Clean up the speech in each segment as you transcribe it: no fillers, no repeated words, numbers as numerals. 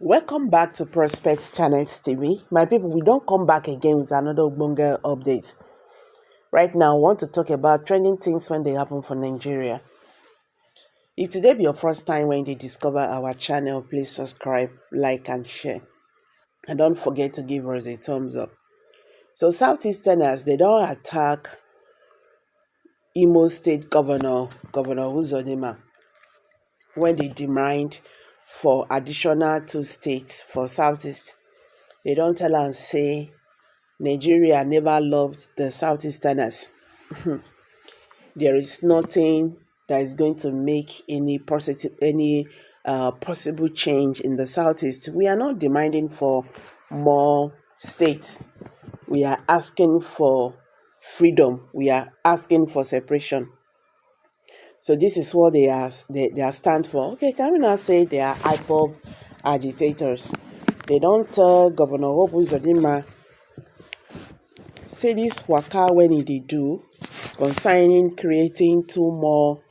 Welcome back to Prospect Channels TV. My people, we don't come back again with another Ubunga update. Right now, I want to talk about trending things when they happen for Nigeria. If today be your first time when you discover our channel, please subscribe, like, and share. And don't forget to give us a thumbs up. So, Southeasterners, they don't attack Imo State Governor Uzodinma, when they demand for additional 2 states for Southeast. They don't tell and say Nigeria never loved the Southeasterners. There is nothing that is going to make any possible change in the Southeast. We are not demanding for more states. We are asking for freedom. We are asking for separation. So this is what they are stand for. Okay, can we now say they are IPOB agitators? They don't tell Governor Hope Uzodinma say this waka when they do concerning creating 2 more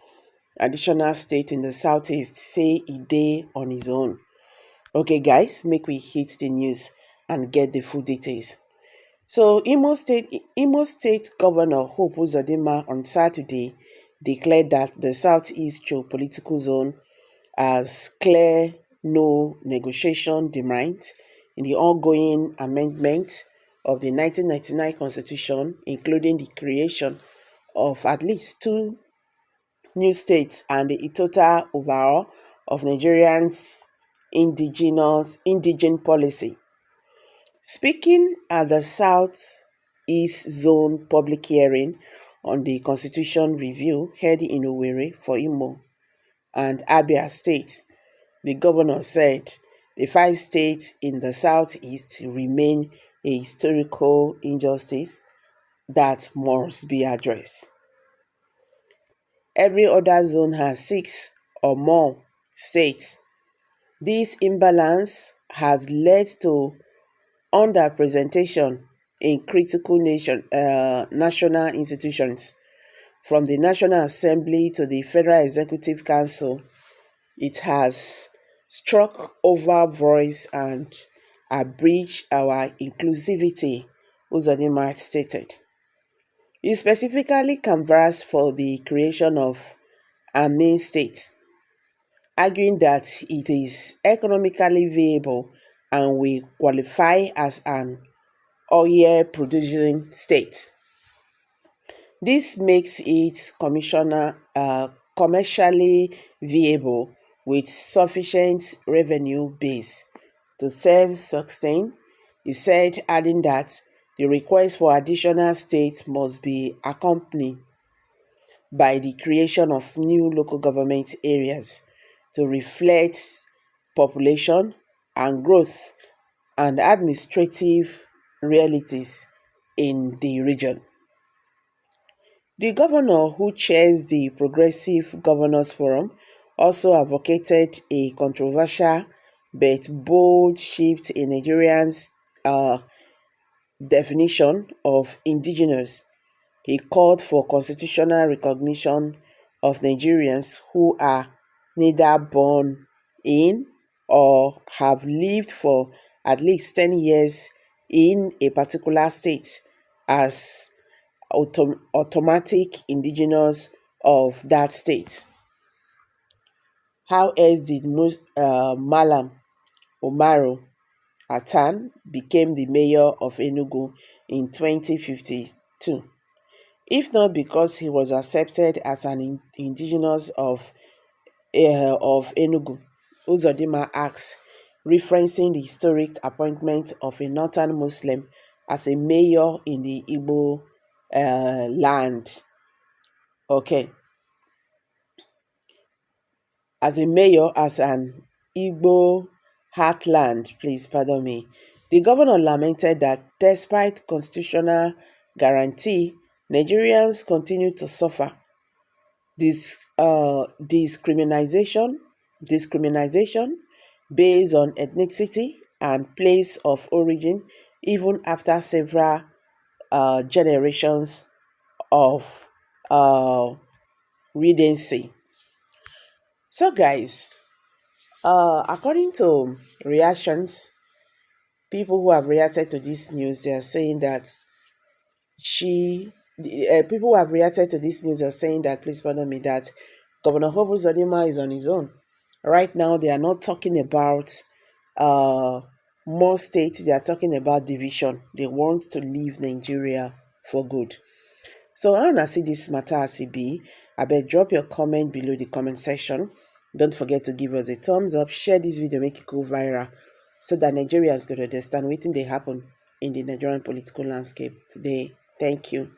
additional states in the southeast, say a day on his own. Okay guys, make we hit the news and get the full details. So Imo State Governor Hope Uzodinma on Saturday declared that the southeast geopolitical zone has clear no negotiation demand in the ongoing amendment of the 1999 Constitution, including the creation of at least 2 new states and the total overall of Nigerians' indigene policy. Speaking at the South East Zone public hearing on the Constitution review held in Owerri for Imo and Abia State, the governor said the 5 states in the southeast remain a historical injustice that must be addressed. Every other zone has 6 or more states. This imbalance has led to underrepresentation in critical national institutions, from the National Assembly to the Federal Executive Council. It has struck over voice and abridged our inclusivity, Uzodinma stated. He specifically canvassed for the creation of a main state, arguing that it is economically viable and will qualify as an oil producing state. This makes it commercially viable with sufficient revenue base to self-sustain, he said, adding that the request for additional states must be accompanied by the creation of new local government areas to reflect population and growth and administrative realities in the region. The governor, who chairs the Progressive Governors Forum, also advocated a controversial but bold shift in Nigerians' definition of indigenous. He called for constitutional recognition of Nigerians who are neither born in or have lived for at least 10 years in a particular state as automatic indigenous of that state. How else did Malam Umaru Atan became the mayor of Enugu in 2052? If not because he was accepted as an indigenous of Enugu, Uzodinma asks, referencing the historic appointment of a northern Muslim as a mayor in the Igbo land. Okay, as a mayor, as an Igbo heartland, please pardon me. The governor lamented that despite constitutional guarantee, Nigerians continue to suffer discrimination based on ethnicity and place of origin, even after several generations of regency. So, guys, According to reactions, people who have reacted to this news, they are saying that people who have reacted to this news are saying that, please pardon me, that Governor Hobu Zodima is on his own. Right now, they are not talking about uh, more states, they are talking about division. They want to leave Nigeria for good. So I want to see this matter as it be. I bet drop your comment below the comment section. Don't forget to give us a thumbs up, share this video, make it go viral, so that Nigeria is going to understand what they happen in the Nigerian political landscape today. Thank you.